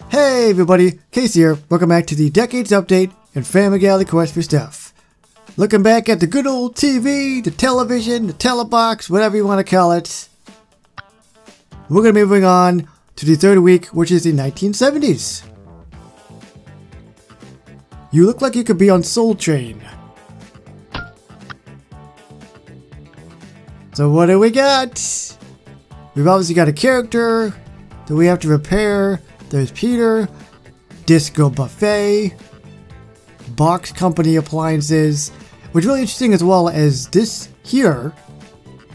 Hey everybody, Case here. Welcome back to the Decades Update and Family Guy: The Quest for Stuff. Looking back at the good old TV, the television, the telebox, whatever you want to call it. We're going to be moving on to the third week, which is the 1970s. You look like you could be on Soul Train. So what do we got? We've obviously got a character that we have to repair. There's Peter, Disco Buffet, Box Company Appliances, which is really interesting, as well as this here,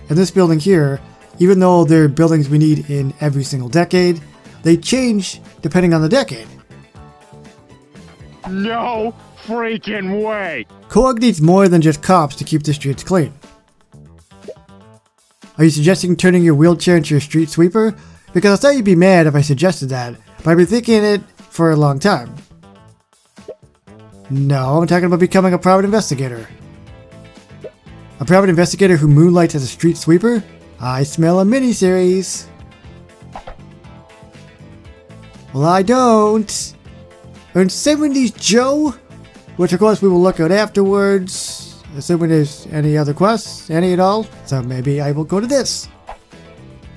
and this building here. Even though they're buildings we need in every single decade, they change depending on the decade. No freaking way! Coag needs more than just cops to keep the streets clean. Are you suggesting turning your wheelchair into a street sweeper? Because I thought you'd be mad if I suggested that, but I've been thinking it for a long time. No, I'm talking about becoming a private investigator. A private investigator who moonlights as a street sweeper? I smell a miniseries. Well, I don't. Earn 70s Joe, which of course we will look at afterwards, assuming there's any other quests, any at all. So maybe I will go to this.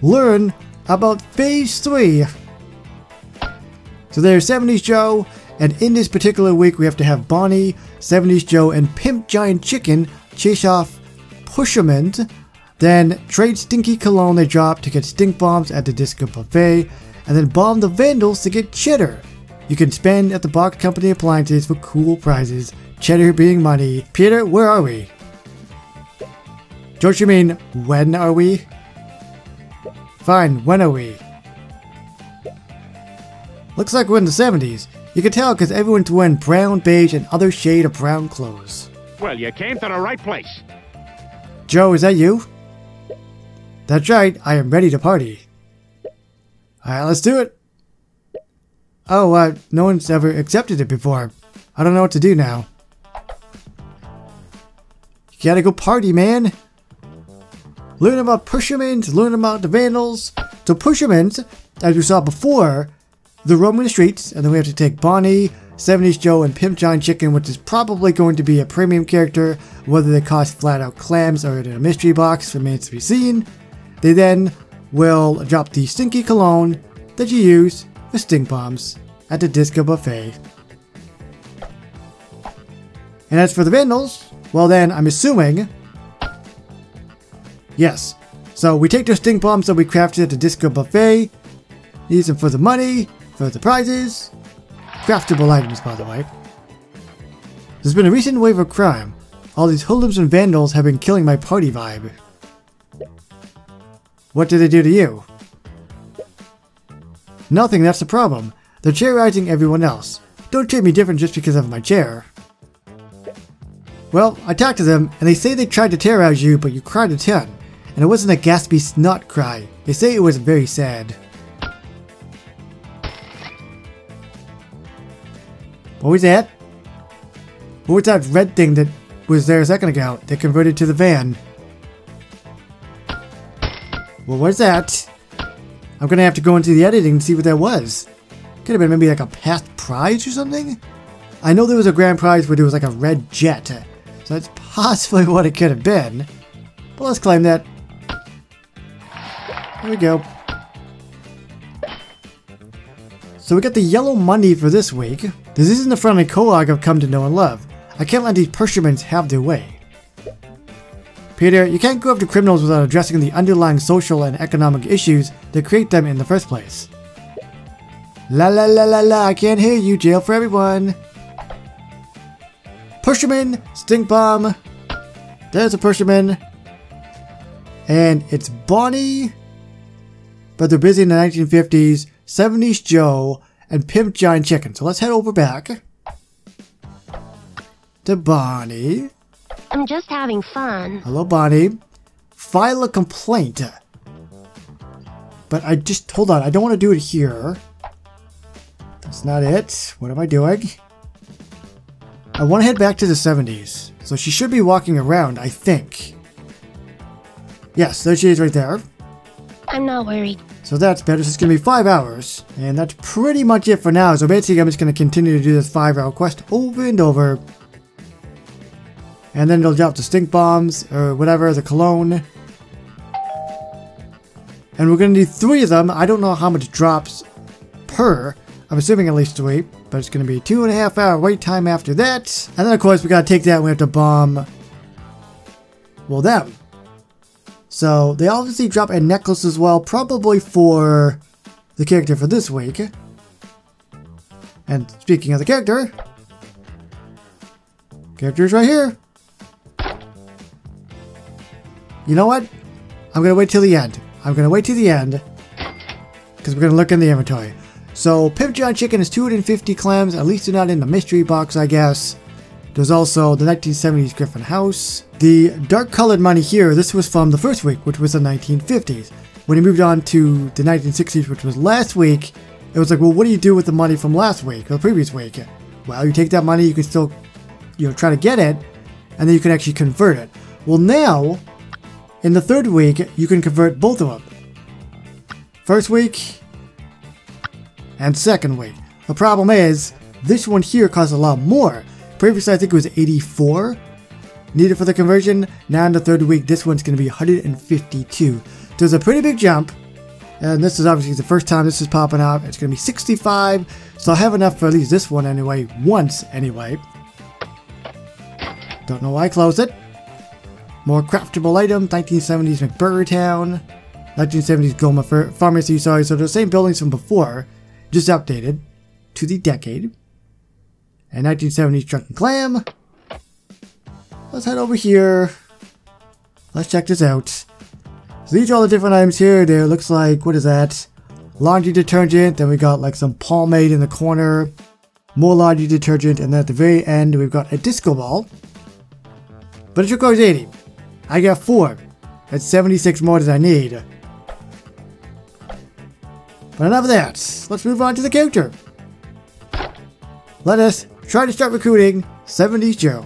Learn about Phase 3. So there's 70s Joe, and in this particular week we have to have Bonnie, 70s Joe, and Pimp Giant Chicken chase off Pusherman, then trade stinky cologne they drop to get stink bombs at the Disco Buffet, and then bomb the Vandals to get cheddar. You can spend at the Box Company Appliances for cool prizes, cheddar being money. Peter, where are we? Don't you mean, when are we? Fine, when are we? Looks like we're in the 70s. You can tell because everyone's wearing brown, beige, and other shade of brown clothes. Well, you came to the right place. Joe, is that you? That's right, I am ready to party. Alright, let's do it. Oh, no one's ever accepted it before. I don't know what to do now. You gotta go party, man. Learn about Pushermans, learn about the Vandals. So Pushermans, as we saw before, the roam the streets, and then we have to take Bonnie, 70s Joe, and Pimp Giant Chicken, which is probably going to be a premium character. Whether they cost flat out clams or in a mystery box remains to be seen. They then will drop the stinky cologne that you use for stink bombs at the Disco Buffet. And as for the Vandals, well then, I'm assuming... Yes. So we take those stink bombs that we crafted at the Disco Buffet, use them for the money, for the prizes. Craftable items, by the way. There's been a recent wave of crime. All these hoodlums and vandals have been killing my party vibe. What did they do to you? Nothing, that's the problem. They're terrorizing everyone else. Don't treat me different just because of my chair. Well, I talked to them, and they say they tried to terrorize you, but you cried a ton. And it wasn't a gaspy snot cry. They say it was very sad. What was that? What was that red thing that was there a second ago that converted to the van? What was that? I'm gonna have to go into the editing and see what that was. Could have been maybe like a past prize or something? I know there was a grand prize where there was like a red jet. So that's possibly what it could have been. But let's claim that. There we go. So we got the yellow money for this week. This isn't the friendly Coag I've come to know and love. I can't let these Pushermans have their way. Peter, you can't go after criminals without addressing the underlying social and economic issues that create them in the first place. La la la la la, I can't hear you, jail for everyone. Pusherman, stink bomb. There's a Pusherman. And it's Bonnie. But they're busy in the 1950s, 70s Joe, and Pimp Giant Chicken. So let's head over back to Bonnie. I'm just having fun. Hello, Bonnie. File a complaint. But hold on, I don't want to do it here. That's not it. What am I doing? I want to head back to the 70s. So she should be walking around, I think. Yes, there she is right there. I'm not worried. So that's better. So it's going to be 5 hours. And that's pretty much it for now. So basically I'm just going to continue to do this 5-hour quest over and over. And then it'll drop the stink bombs or whatever, the cologne. And we're going to do 3 of them. I don't know how much drops per. I'm assuming at least 3. But it's going to be 2.5 hour wait time after that. And then of course we got to take that and we have to bomb, well, them. So they obviously drop a necklace as well, probably for the character for this week. And speaking of the character is right here. You know what? I'm going to wait till the end. Because we're going to look in the inventory. So Pimp John Chicken is 250 clams. At least they're not in the mystery box, I guess. There's also the 1970s Griffin House. The dark colored money here, this was from the first week, which was the 1950s. When he moved on to the 1960s, which was last week, it was like, well, what do you do with the money from last week or the previous week? Well, you take that money, you can still, try to get it, and then you can actually convert it. Well, now, in the third week, you can convert both of them. First week and second week. The problem is, this one here costs a lot more. Previously, I think it was 84 needed for the conversion. Now in the third week, this one's going to be 152. There's a pretty big jump. And this is obviously the first time this is popping up. It's going to be 65. So I'll have enough for at least this one anyway. Once anyway. Don't know why I closed it. More craftable items. 1970s McBurger Town. 1970s Goma Pharmacy. Sorry, so they're the same buildings from before. Just updated to the decade. And 1970s Drunken Clam. Let's head over here. Let's check this out. So these are all the different items here. There looks like, what is that? Laundry detergent. Then we got like some pomade in the corner. More laundry detergent. And then at the very end, we've got a disco ball. But it requires 80. I got 4. That's 76 more than I need. But enough of that. Let's move on to the character. Let us try to start recruiting 70s Joe.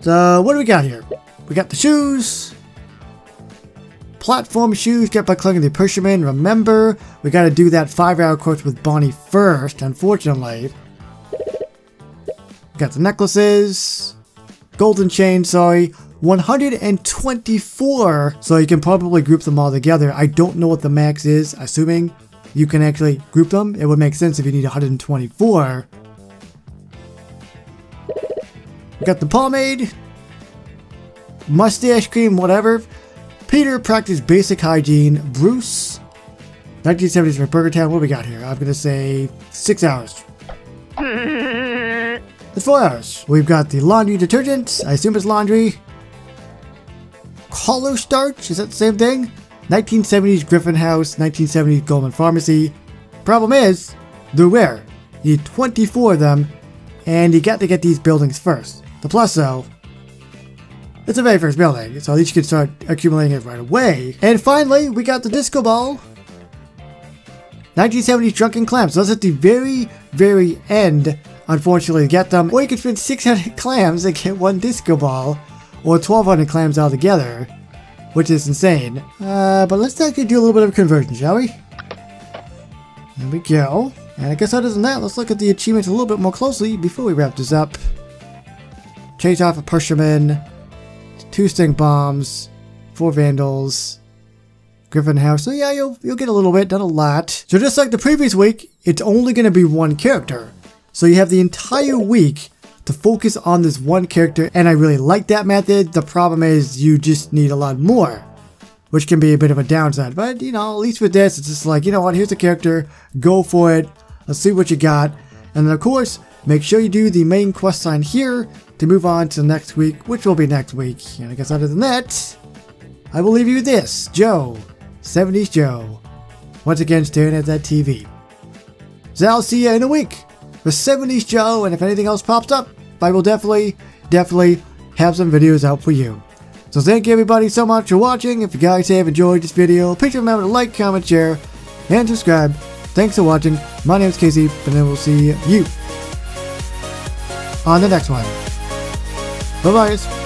So what do we got here? We got the shoes. Platform shoes get by clicking the pusherman. Remember, we got to do that 5-hour course with Bonnie first, unfortunately. We got the necklaces. Golden chain, sorry. 124, so you can probably group them all together. I don't know what the max is, assuming you can actually group them. It would make sense if you need 124. We got the pomade, mustache cream, whatever. Peter practiced basic hygiene. Bruce, 1970s for Burger Town. What do we got here? I'm gonna say 6 hours. It's 4 hours. We've got the laundry detergent. I assume it's laundry. Collar starch, is that the same thing? 1970s Griffin House, 1970s Goldman Pharmacy. Problem is, they're rare. You need 24 of them, and you got to get these buildings first. The plus though, it's the very first building, so at least you can start accumulating it right away. And finally, we got the disco ball. 1970s Drunken Clams. So that's at the very, very end, unfortunately, to get them. Or you can spend 600 clams and get 1 disco ball. Or 1,200 clams altogether, which is insane. But let's actually do a little bit of conversion, shall we? There we go. And I guess other than that, let's look at the achievements a little bit more closely before we wrap this up. Chase off a pusherman, 2 stink bombs, 4 vandals, Griffin House. So yeah, you'll get a little bit, not a lot. So just like the previous week, it's only going to be 1 character. So you have the entire week to focus on this 1 character, and I really like that method. The problem is you just need a lot more, which can be a bit of a downside. But, at least with this, it's just like, you know what, here's a character, go for it, let's see what you got. And then, of course, make sure you do the main quest line here to move on to the next week, which will be next week. And I guess other than that, I will leave you with this, Joe, 70s Joe, once again staring at that TV. So I'll see you in a week for 70s Joe, and if anything else pops up, I will definitely have some videos out for you. So thank you everybody so much for watching. If you guys have enjoyed this video, please remember to like, comment, share, and subscribe. Thanks for watching. My name is Casey, and then we'll see you on the next one. Bye-bye.